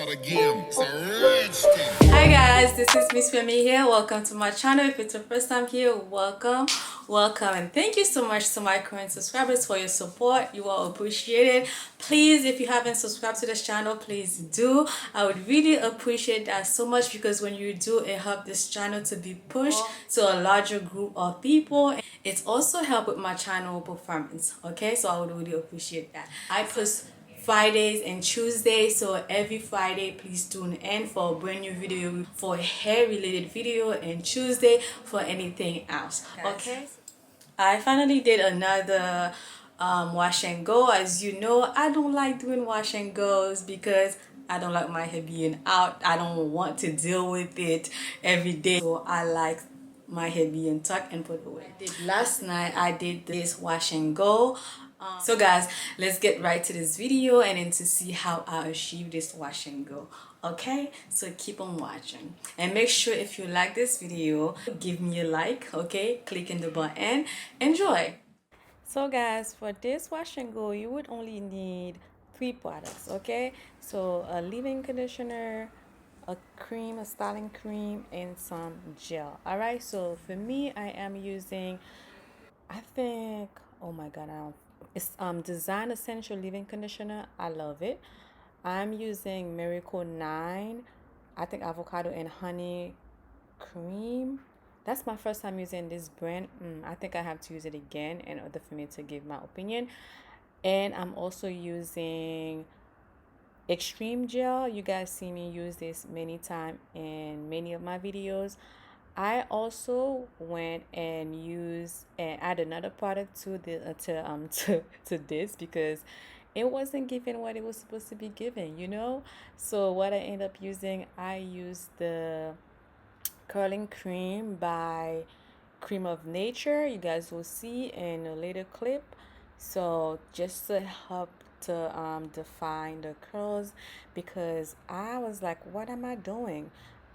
part of the game. It's a rich thing. Hi guys, this is Miss Femi here. Welcome to my channel. If it's your first time here, welcome, and thank you so much to my current subscribers for your support. You are appreciated. Please, if you haven't subscribed to this channel, please do. I would really appreciate that so much, because when you do, it helps this channel to be pushed to a larger group of people. It's also helped with my channel performance. Okay, so I would really appreciate that. I post Fridays and Tuesdays, so every Friday please tune in for a brand new video for a hair related video, and Tuesday for anything else. Okay, I finally did another wash and go. As you know, I don't like doing wash and goes because I don't like my hair being out. I don't want to deal with it every day, so I like my hair being tucked and put away. Last night I did this wash and go. So guys, let's get right to this video and then to see how I achieve this wash and go. Okay, so keep on watching and make sure if you like this video, give me a like. Okay, click in the button. Enjoy. So guys, for this wash and go, you would only need 3 products. Okay, so a leave-in conditioner, a cream, a styling cream, and some gel. All right, so for me, I am using, I think, oh my god, it's Design Essential Leave-In Conditioner. I love it. I'm using Miracle 9, I think avocado and honey cream. That's my first time using this brand. I think I have to use it again in order for me to give my opinion. And I'm also using Extreme Gel. You guys see me use this many times in many of my videos. I also went and used and add another product to the to this, because it wasn't giving what it was supposed to be giving, you know. So what I end up using, I used the curling cream by Cream of Nature. You guys will see in a later clip. So just to help to define the curls, because I was like, what am I doing?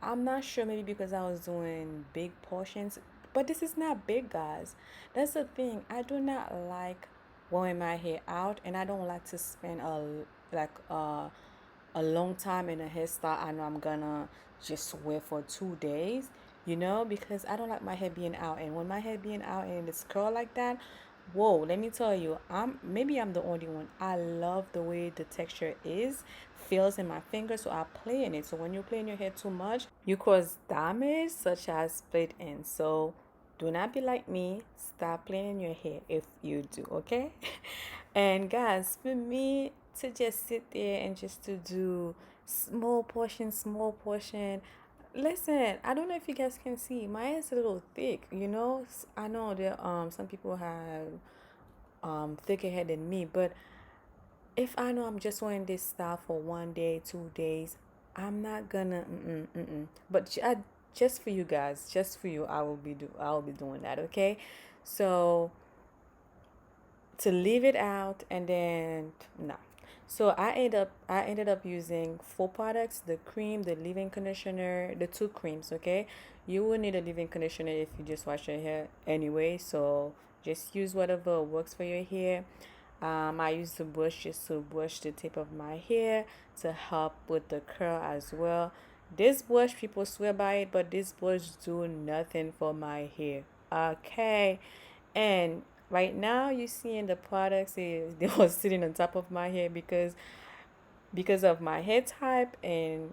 I'm not sure, maybe because I was doing big portions, but this is not big, guys. That's the thing. I do not like wearing my hair out, and I don't like to spend a long time in a hairstyle I know I'm gonna just wear for 2 days, you know, because I don't like my hair being out. And when my hair being out and it's curl like that, whoa, let me tell you, I'm the only one. I love the way the texture feels in my fingers, so I play in it. So when you play in your hair too much, you cause damage such as split ends. So do not be like me. Stop playing in your hair if you do, okay? And guys, for me to just sit there and just to do small portion, listen, I don't know if you guys can see, my hair is a little thick, you know. I know that some people have thicker hair than me, but if I know I'm just wearing this style for 1 day, 2 days, I'm not gonna but just for you guys, just for you, I will be doing that. Okay, so to leave it out, and then no. So I ended up using 4 products: the cream, the leave-in conditioner, the 2 creams. Okay, you will need a leave-in conditioner if you just wash your hair anyway, so just use whatever works for your hair. I use the brush just to brush the tip of my hair to help with the curl as well. This brush, people swear by it, but this brush do nothing for my hair. Okay, and right now you see in the products they were sitting on top of my hair because of my hair type and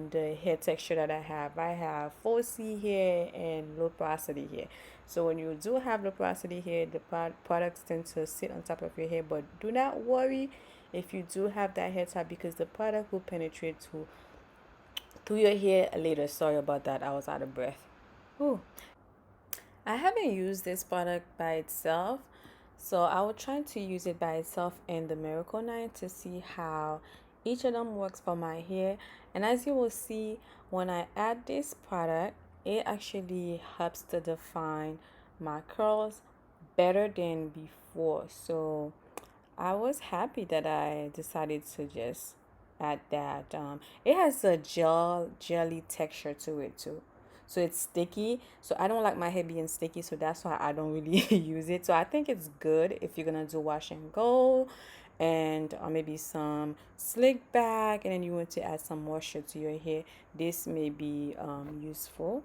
the hair texture that I have. I have 4C hair and low porosity hair. So when you do have low porosity hair, the products tend to sit on top of your hair. But do not worry if you do have that hair type, because the product will penetrate through your hair later. Sorry about that. I was out of breath. Ooh. I haven't used this product by itself, so I will try to use it by itself in the Miracle 9 to see how each of them works for my hair. And as you will see, when I add this product, it actually helps to define my curls better than before. So I was happy that I decided to just add that. It has a jelly texture to it too, so it's sticky. So I don't like my hair being sticky, so that's why I don't really use it. So I think it's good if you're gonna do wash and go and maybe some slick back, and then you want to add some moisture to your hair, this may be useful.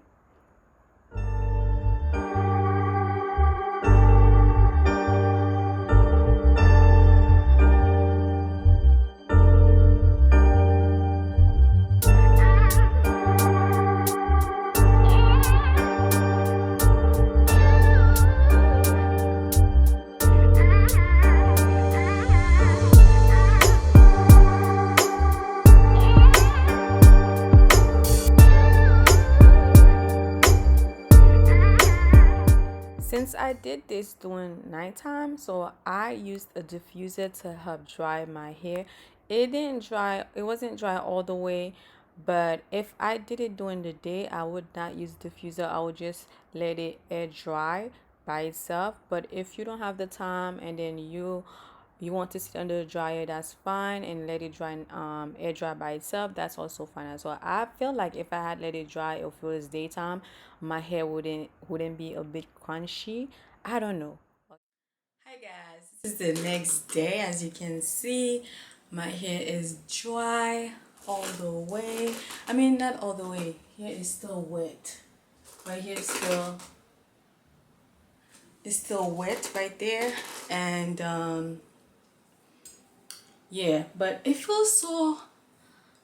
Since I did this during nighttime, so I used a diffuser to help dry my hair. It wasn't dry all the way, but if I did it during the day, I would not use diffuser. I would just let it air dry by itself. But if you don't have the time and then you want to sit under the dryer, that's fine, and let it dry, air dry by itself, that's also fine as well. I feel like if I had let it dry, if it was daytime, my hair wouldn't be a bit crunchy. I don't know. Hi guys, this is the next day. As you can see, my hair is dry all the way. I mean, not all the way. Here is still wet. Right here is still wet right there, and yeah, but it feels so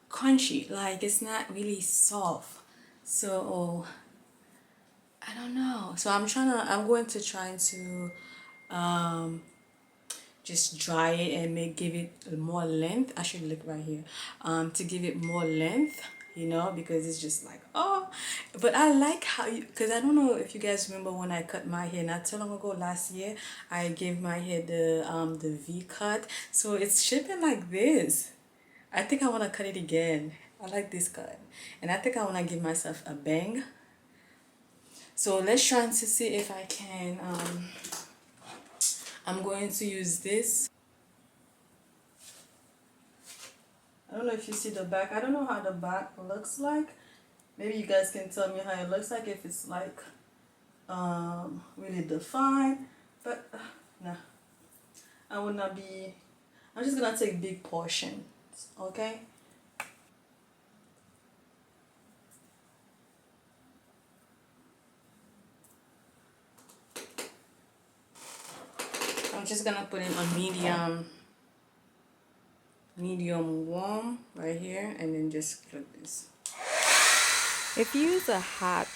crunchy, like it's not really soft. So I don't know. So I'm going to try to um just dry it and give it more length. I should look right here, to give it more length, because it's just like, oh. But I like how you, because I don't know if you guys remember when I cut my hair not too long ago, last year I gave my hair the V cut, so it's shaping like this. I think I want to cut it again. I like this cut, and I think I want to give myself a bang. So let's try to see if I can. I'm going to use this. I don't know if you see the back. I don't know how the back looks like. Maybe you guys can tell me how it looks like, if it's like really defined. But nah, I would not be. I'm just gonna take big portions, okay? I'm just gonna put in a medium warm right here, and then just clip this. If you use the hot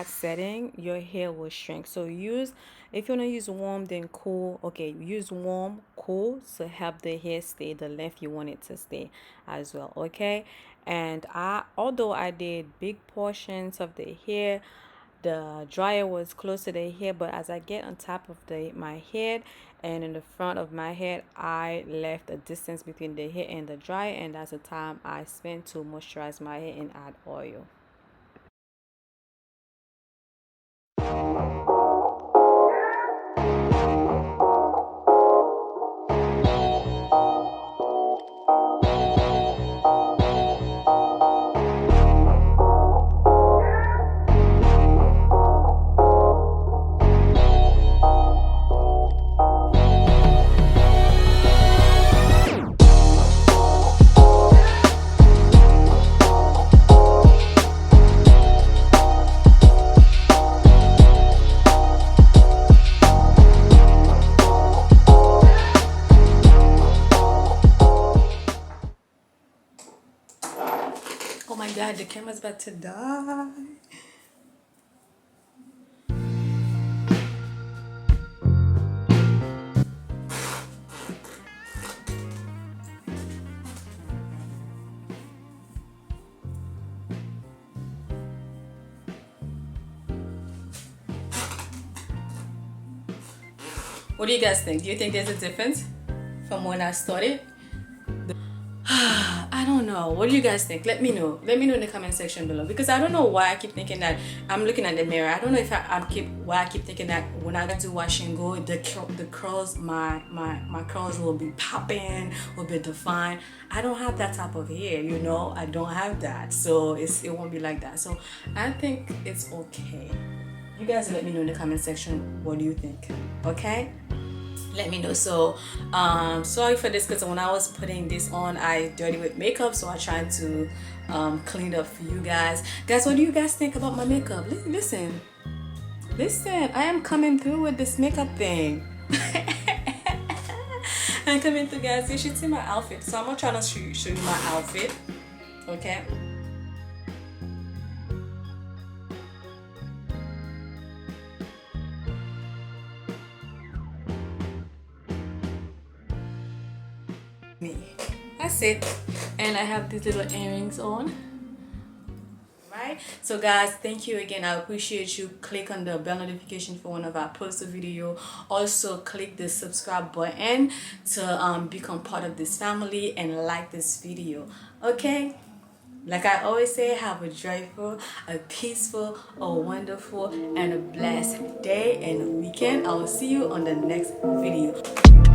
setting, your hair will shrink. So if you want to use warm, then cool. Okay, use warm, cool, to help the hair stay the length you want it to stay as well. Okay, and although I did big portions of the hair, the dryer was close to the hair, but as I get on top of my head and in the front of my head, I left a distance between the hair and the dryer, and that's the time I spent to moisturize my hair and add oil. Oh my god, the camera's about to die. What do you guys think? Do you think there's a difference from when I started? I don't know. What do you guys think? Let me know. Let me know in the comment section below, because I don't know why I keep thinking that. I'm looking at the mirror. I don't know if I keep thinking that when I go to wash and go, the curls, my curls will be popping, will be defined. I don't have that type of hair, I don't have that, so it won't be like that. So I think it's okay. You guys let me know in the comment section, what do you think? Okay? let me know. So sorry for this, because when I was putting this on I dirty with makeup, so I tried to clean it up for you guys. What do you guys think about my makeup? Listen, I am coming through with this makeup thing. I'm coming through, guys. You should see my outfit, so I'm gonna try to show you my outfit. Okay. That's it. And I have these little earrings on. Right, so guys, thank you again. I appreciate you. Click on the bell notification for whenever I post a video. Also click the subscribe button to become part of this family and like this video. Okay, like I always say, have a joyful, a peaceful, a wonderful, and a blessed day and weekend. I will see you on the next video.